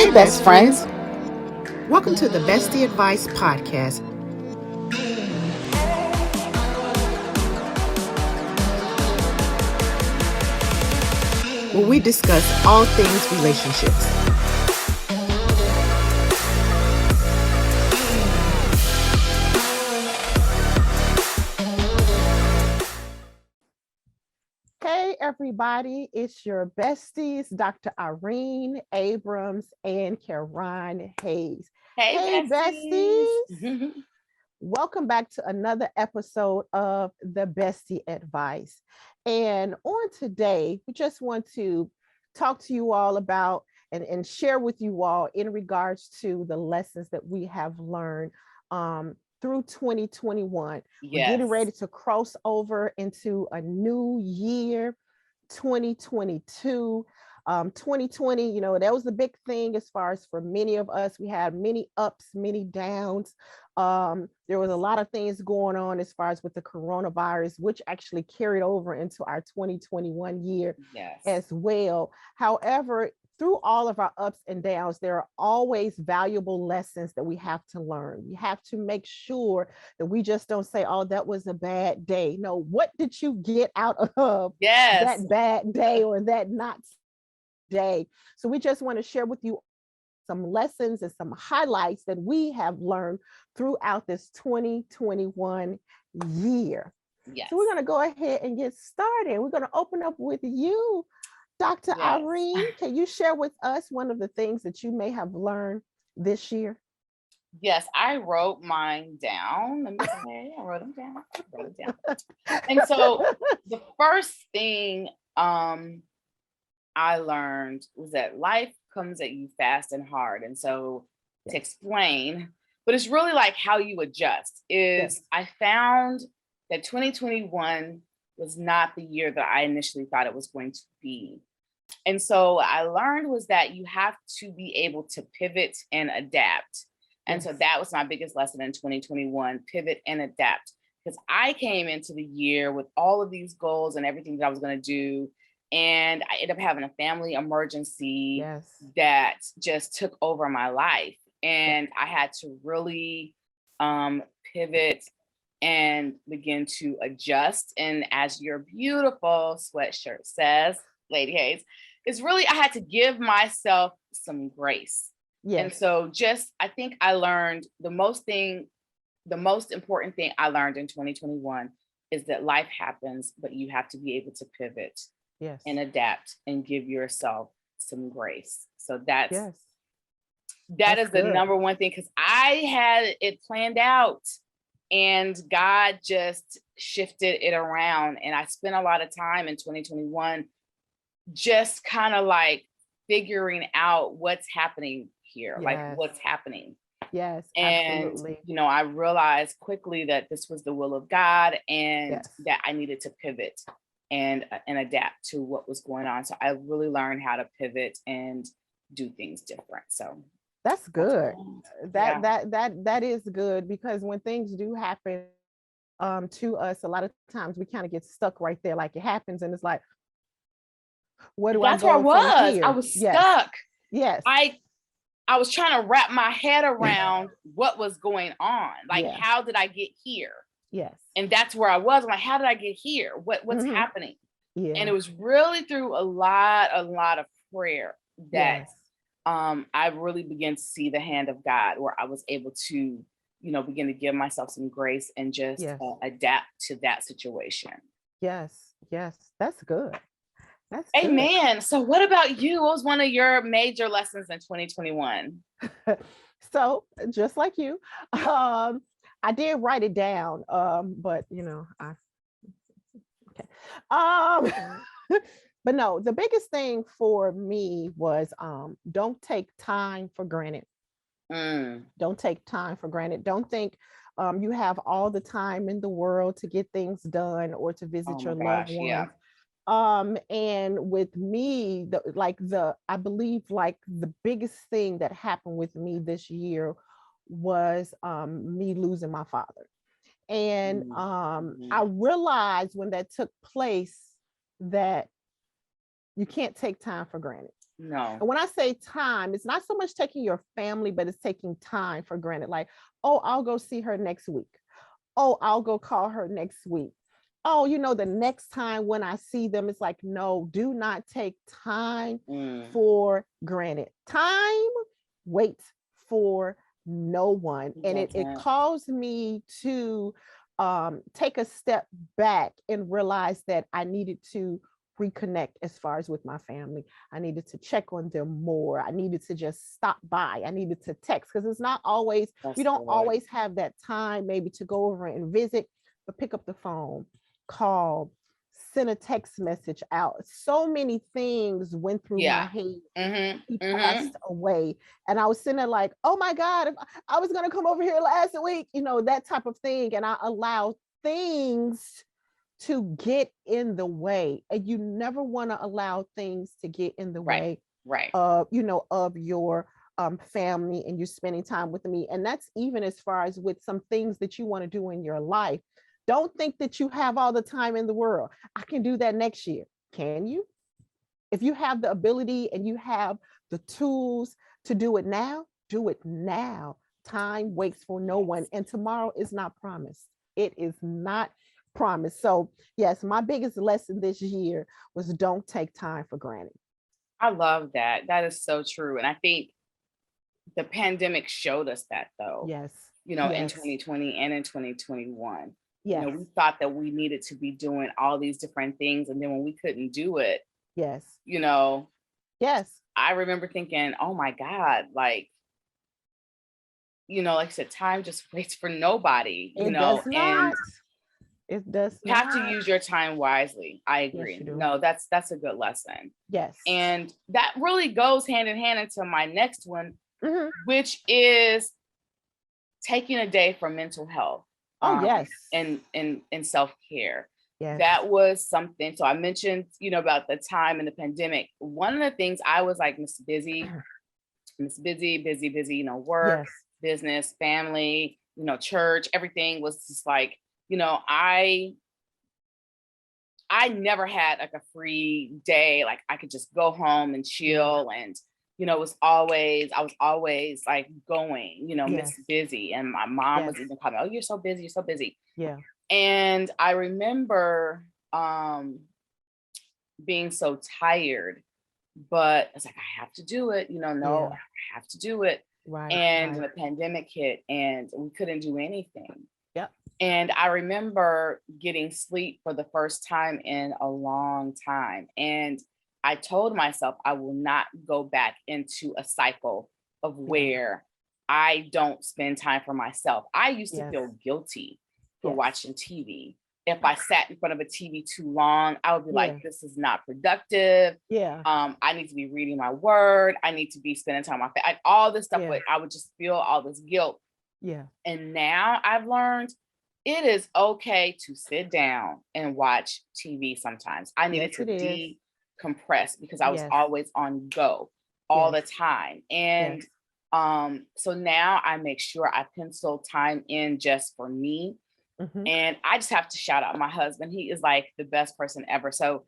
Hey, best friends. Welcome to the Bestie Advice Podcast. Where we discuss all things relationships. Hey, everybody. It's your besties, Dr. Irene Abrams and Karen Hayes. Hey, besties. Welcome back to another episode of the Bestie Advice. And on today, we just want to talk to you all about and share with you all in regards to the lessons that we have learned through 2021. We're getting ready to cross over into a new year, 2022. 2020, that was the big thing as far as for many of us. We had many ups, many downs. There was a lot of things going on as far as with the coronavirus, which actually carried over into our 2021 year as well. However, through all of our ups and downs, there are always valuable lessons that we have to learn. We have to make sure that we just don't say, oh, that was a bad day. No, what did you get out of that bad day or that not day? So we just want to share with you some lessons and some highlights that we have learned throughout this 2021 year. So we're going to go ahead and get started. We're going to open up with you, Dr. Irene. Can you share with us one of the things that you may have learned this year? Yes, I wrote mine down. Let me say, I wrote them down. And so the first thing I learned was that life comes at you fast and hard. And so to explain, but it's really like how you adjust I found that 2021 was not the year that I initially thought it was going to be. And so I learned was that you have to be able to pivot and adapt. And so that was my biggest lesson in 2021, pivot and adapt. Because I came into the year with all of these goals and everything that I was going to do. And I ended up having a family emergency that just took over my life. And I had to really pivot and begin to adjust. And as your beautiful sweatshirt says, Lady Hayes, it's really, I had to give myself some grace. And so I think I learned the most important thing I learned in 2021 is that life happens, but you have to be able to pivot and adapt and give yourself some grace. So that is the number one thing, because I had it planned out and God just shifted it around. And I spent a lot of time in 2021 just kind of like figuring out what's happening here, like what's happening. Yes, and absolutely. I realized quickly that this was the will of God and that I needed to pivot and adapt to what was going on. So I really learned how to pivot and do things different. So that's good. That is good, because when things do happen to us, a lot of times we kind of get stuck right there, like it happens and it's like, what do I go from here? I was stuck. Yes. I was trying to wrap my head around what was going on. Like, how did I get here? Yes. And that's where I was. I'm like, how did I get here? What's happening? Yeah. And it was really through a lot of prayer that I really began to see the hand of God, where I was able to, begin to give myself some grace and just adapt to that situation. Yes. That's good. That's Amen. So what about you? What was one of your major lessons in 2021? So just like you, I did write it down, but but no, the biggest thing for me was don't take time for granted. Don't take time for granted. Don't think you have all the time in the world to get things done or to visit your loved ones. Yeah. And with me, I believe like the biggest thing that happened with me this year was me losing my father. And I realized when that took place that you can't take time for granted. No. And when I say time, it's not so much taking your family, but it's taking time for granted. Like, oh, I'll go see her next week. Oh, I'll go call her next week. Oh, the next time when I see them, it's like, no, do not take time for granted. Time waits for no one. And it caused me to take a step back and realize that I needed to reconnect as far as with my family. I needed to check on them more. I needed to just stop by. I needed to text, because it's not always, we don't always have that time maybe to go over and visit, but pick up the phone, call, send a text message out. So many things went through my head. He passed away. And I was sitting there like, oh my God, if I was going to come over here last week, that type of thing. And I allowed things to get in the way. And you never want to allow things to get in the way of, of your family, and you're spending time with me. And that's even as far as with some things that you want to do in your life. Don't think that you have all the time in the world. I can do that next year. Can you? If you have the ability and you have the tools to do it now, do it now. Time waits for no one, and tomorrow is not promised. It is not promised. So yes, my biggest lesson this year was don't take time for granted. I love that. That is so true. And I think the pandemic showed us that, though. Yes. In 2020 and in 2021. Yes. We thought that we needed to be doing all these different things. And then when we couldn't do it, yes. Yes. I remember thinking, oh my God, like I said, time just waits for nobody, It does not. And it does you have to use your time wisely. I agree. Yes, no, that's a good lesson. Yes. And that really goes hand in hand into my next one, which is taking a day for mental health. Yes. And self-care. Yes. That was something. So I mentioned, about the time in the pandemic. One of the things, I was like Miss Busy, work, yes, business, family, church, everything was just like, I never had like a free day. Like I could just go home and chill, and I was always like going, yes, Miss Busy. And my mom was even calling me, oh, you're so busy, you're so busy. Yeah. And I remember being so tired, but I was like, I have to do it, I have to do it. Right. And the pandemic hit and we couldn't do anything. Yep. And I remember getting sleep for the first time in a long time. And I told myself I will not go back into a cycle of where I don't spend time for myself. I used to feel guilty for watching TV. If I sat in front of a TV too long, I would be like, this is not productive. Yeah. I need to be reading my word. I need to be spending time with my family. All this stuff, I would just feel all this guilt. Yeah. And now I've learned it is okay to sit down and watch TV sometimes. I needed to decompress because I was always on go all the time. And so now I make sure I pencil time in just for me. Mm-hmm. And I just have to shout out my husband. He is like the best person ever. So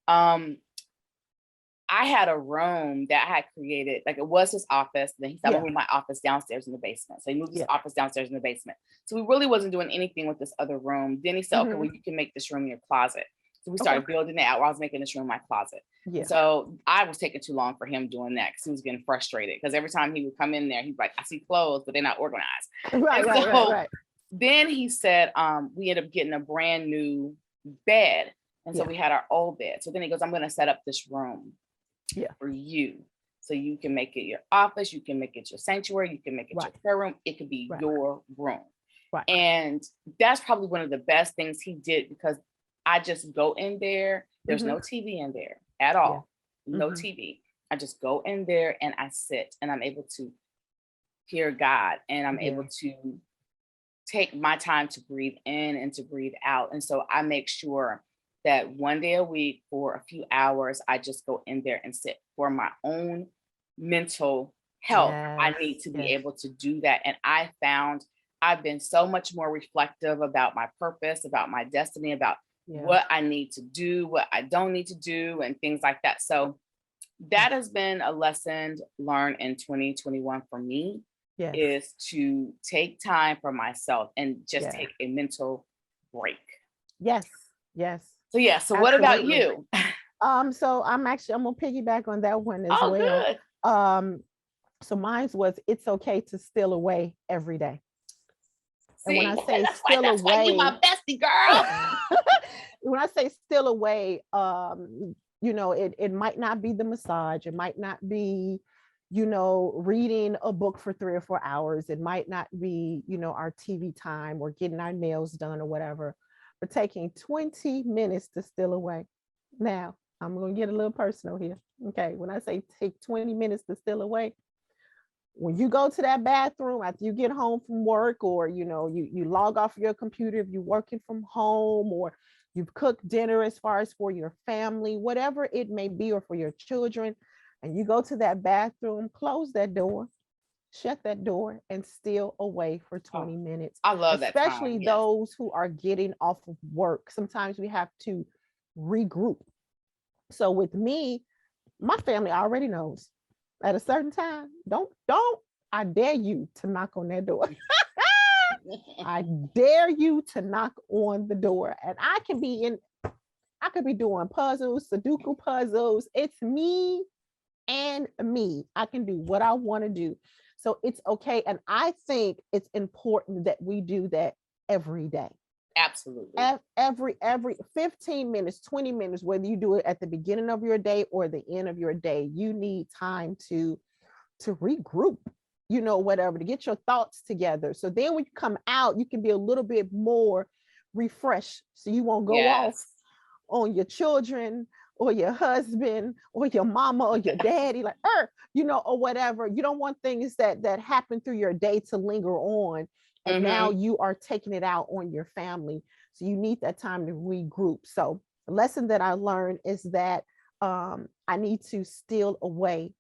I had a room that I had created, like it was his office. Then he said, I'm gonna move my office downstairs in the basement. So he moved his office downstairs in the basement. So we really wasn't doing anything with this other room. Then he said, okay, well, you can make this room your closet. So we started building it out while I was making this room my closet. Yeah. So I was taking too long for him doing that because he was getting frustrated. Because every time he would come in there, he'd be like, I see clothes, but they're not organized. Right. Then he said, we ended up getting a brand new bed. And so we had our old bed. So then he goes, I'm going to set up this room for you. So you can make it your office. You can make it your sanctuary. You can make it your prayer room. It could be your room. Right. And that's probably one of the best things he did because I just go in there. There's no TV in there at all. No TV. I just go in there and I sit and I'm able to hear God and I'm able to take my time to breathe in and to breathe out. And so I make sure that one day a week for a few hours, I just go in there and sit for my own mental health. I need to be able to do that. And I found I've been so much more reflective about my purpose, about my destiny, about what I need to do, what I don't need to do, and things like that. So that has been a lesson learned in 2021 for me, Yes. is to take time for myself and just Yeah. take a mental break. Yes. Yes. So yeah, so what about Absolutely. you? So I'm gonna piggyback on that one as Oh, well. good. So mine was, it's okay to steal away every day. And when See, I say that's steal why you away, my bestie girl. when I say steal away, it might not be the massage, it might not be, reading a book for 3 or 4 hours, it might not be, our TV time or getting our nails done or whatever, but taking 20 minutes to steal away. Now, I'm going to get a little personal here. Okay, when I say take 20 minutes to steal away, when you go to that bathroom after you get home from work, or you log off your computer if you're working from home, or you've cooked dinner as far as for your family, whatever it may be, or for your children, and you go to that bathroom, close that door, shut that door, and steal away for 20 minutes. I love that time. Especially Yes. those who are getting off of work. Sometimes we have to regroup. So with me, my family already knows at a certain time, don't, I dare you to knock on that door. I dare you to knock on the door. And I could be doing puzzles, Sudoku puzzles. It's me and me. I can do what I want to do. So it's okay. And I think it's important that we do that every day. Absolutely. Every 15 minutes, 20 minutes, whether you do it at the beginning of your day or the end of your day, you need time to regroup, whatever, to get your thoughts together. So then when you come out, you can be a little bit more refreshed. So you won't go off on your children or your husband or your mama or your daddy, like, or whatever. You don't want things that happen through your day to linger on. And now you are taking it out on your family. So you need that time to regroup. So the lesson that I learned is that I need to steal away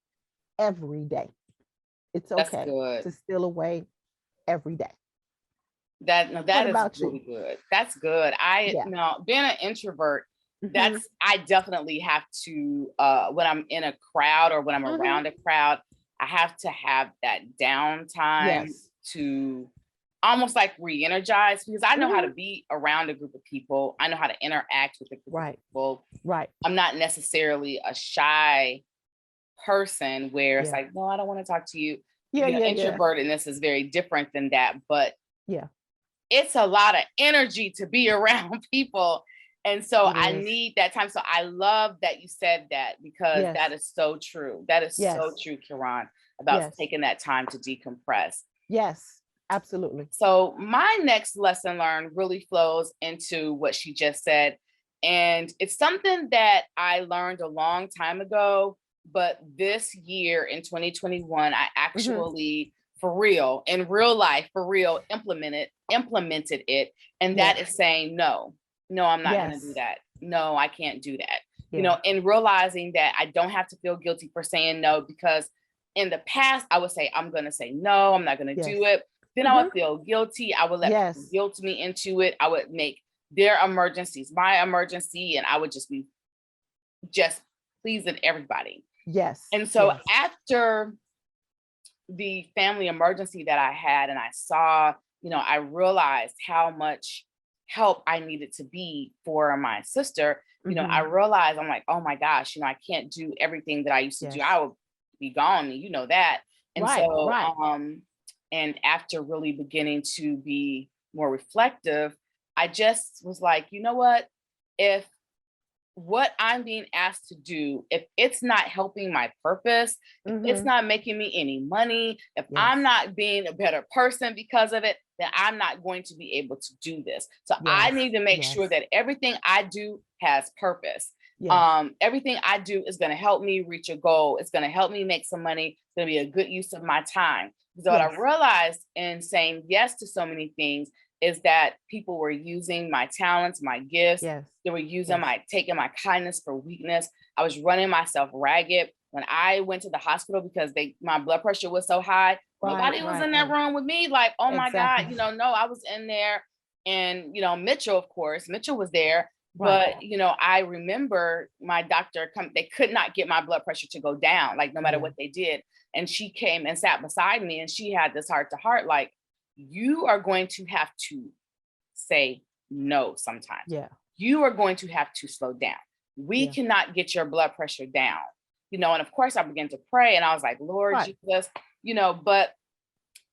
every day. It's okay to steal away every day. That is really good. That's good. Being an introvert, I definitely have to, when I'm in a crowd or when I'm around a crowd, I have to have that downtime to almost like re-energize, because I know how to be around a group of people. I know how to interact with a group of people. Right. I'm not necessarily a shy person where it's like, no, I don't want to talk to you. Introvertedness is very different than that, but it's a lot of energy to be around people. And so I need that time. So I love that you said that, because that is so true. That is so true, Kiran, about taking that time to decompress. Yes, absolutely. So my next lesson learned really flows into what she just said. And it's something that I learned a long time ago, but this year in 2021, I actually, for real, in real life, for real, implemented it. And that is saying, no, I'm not going to do that. No, I can't do that. And realizing that I don't have to feel guilty for saying no, because in the past, I would say, I'm going to say no, I'm not going to do it. Then I would feel guilty. I would let people guilt me into it. I would make their emergencies my emergency, and I would just be pleasing everybody. Yes. And so after the family emergency that I had, and I saw, I realized how much help I needed to be for my sister. I realized, I'm like, oh my gosh, I can't do everything that I used to do. I would be gone, and that. And and after really beginning to be more reflective, I just was like, you know what? If what I'm being asked to do, if it's not helping my purpose, if it's not making me any money, if I'm not being a better person because of it, then I'm not going to be able to do this. So I need to make sure that everything I do has purpose. Everything I do is going to help me reach a goal. It's going to help me make some money. It's going to be a good use of my time. So what I realized in saying yes to so many things is that people were using my talents, my gifts. They were using taking my kindness for weakness. I was running myself ragged. When I went to the hospital because my blood pressure was so high, nobody was in that room with me. Like, oh my God, no, I was in there. And, Mitchell, of course, Mitchell was there, Right. But, I remember my doctor they could not get my blood pressure to go down, like no matter Yeah. what they did. And she came and sat beside me and she had this heart to heart, like, you are going to have to say no sometimes. Yeah. You are going to have to slow down. We Yeah. cannot get your blood pressure down, and of course I began to pray and I was like, Lord Right. Jesus, but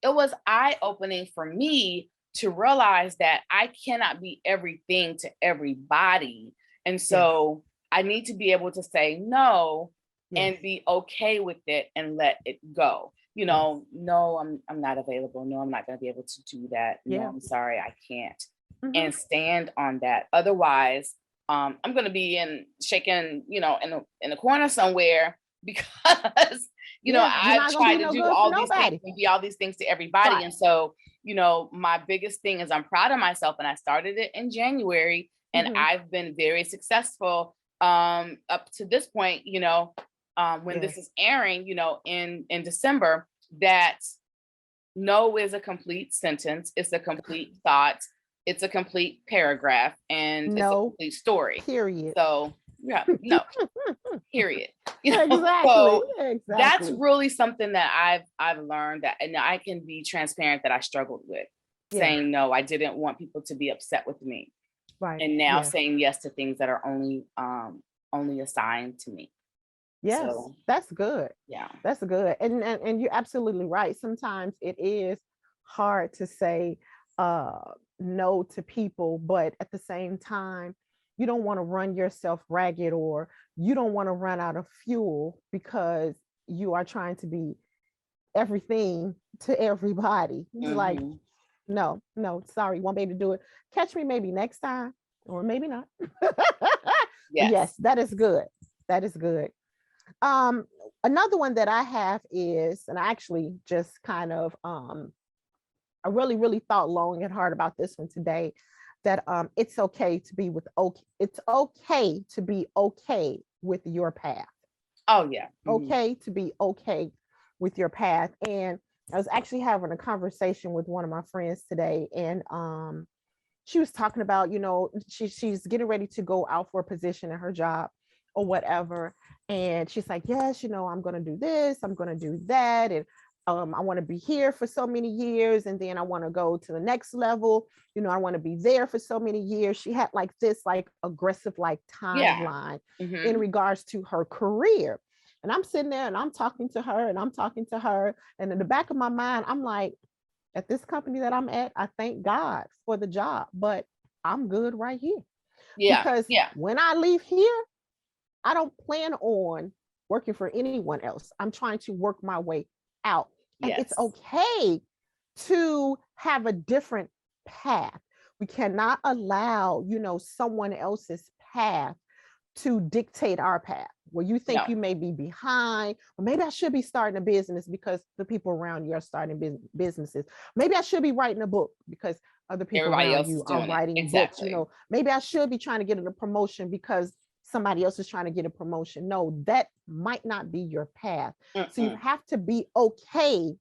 it was eye-opening for me to realize that I cannot be everything to everybody. And so I need to be able to say no and be okay with it and let it go. No, I'm not available. No, I'm not going to be able to do that. No, Yeah. I'm sorry, I can't. Mhm. And stand on that. Otherwise, I'm going to be shaking, in a corner somewhere because You're I've not gonna tried be to no do good for all these things nobody. and be all these things to everybody. Right. And so, my biggest thing is I'm proud of myself, and I started it in January and Mhm. I've been very successful up to this point, when this is airing, in December, that no is a complete sentence. It's a complete thought. It's a complete paragraph, and it's a No. complete story. Period. So yeah, no, period. Exactly. So that's Exactly. really something that I've learned, that, and I can be transparent, that I struggled with Yeah. saying no. I didn't want people to be upset with me, Right. and now Yeah. saying yes to things that are only assigned to me. Yes. So That's good. yeah, That's good. And you're absolutely right. Sometimes it is hard to say no to people, but at the same time, you don't want to run yourself ragged, or you don't want to run out of fuel because you are trying to be everything to everybody. It's like, Mhm. no, no, sorry, won't be able to do it. Catch me maybe next time, or maybe not. But yes, Yes. that is good. That is good. Um, Another one that I have is, and I actually just kind of I really thought long and hard about this one today, that it's okay to be with okay, it's okay to be okay with your path. Oh yeah. Mhm. Okay to be okay with your path. And I was actually having a conversation with one of my friends today, and she was talking about, she's getting ready to go out for a position in her job or whatever. And she's like, yes, I'm going to do this, I'm going to do that. And I want to be here for so many years. And then I want to go to the next level. I want to be there for so many years. She had like this, like aggressive, like Yeah. timeline in Mhm. regards to her career. And I'm sitting there and I'm talking to her and I'm talking to her. And in the back of my mind, I'm like, at this company that I'm at, I thank God for the job, but I'm good right here. Yeah. Because Yeah. when I leave here, I don't plan on working for anyone else. I'm trying to work my way out. And it's Yes. okay to have a different path. We cannot allow, someone else's path to dictate our path, where you think No. you may be behind, or maybe I should be starting a business because the people around you are starting businesses. Maybe I should be writing a book because other people Everybody around else you is are doing it. writing books. Exactly. Maybe I should be trying to get a promotion because somebody else is trying to get a promotion. No, that might not be your path. So you Mm-mm. have to be okay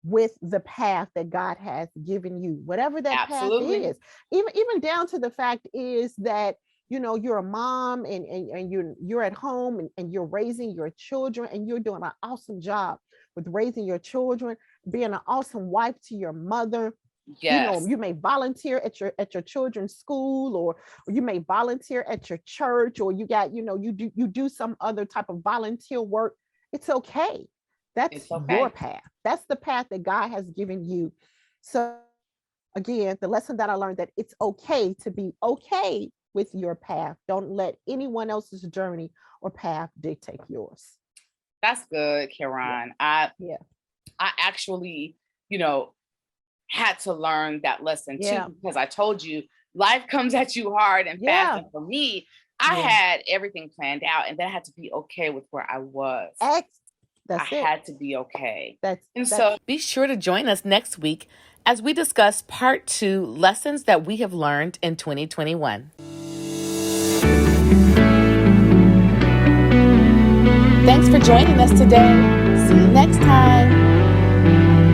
with the path that God has given you, whatever that path Absolutely. is. Even down to the fact is that you're a mom, and you're at home, and you're raising your children, and you're doing an awesome job with raising your children, being an awesome wife to your mother. Yes. You may volunteer at your children's school, or you may volunteer at your church, or you do some other type of volunteer work. It's okay. That's It's your okay. path. That's the path that God has given you. So again, the lesson that I learned, that it's okay to be okay with your path. Don't let anyone else's journey or path dictate yours. That's good, Yeah. Kiran. Yeah. I actually, had to learn that lesson Yeah. too, because I told you life comes at you hard and fast. Yeah. And for me, I Yeah. had everything planned out, and then I had to be okay with where I was. I That's it. had to be okay. That's So be sure to join us next week as we discuss part 2, lessons that we have learned in 2021. Thanks for joining us today. See you next time.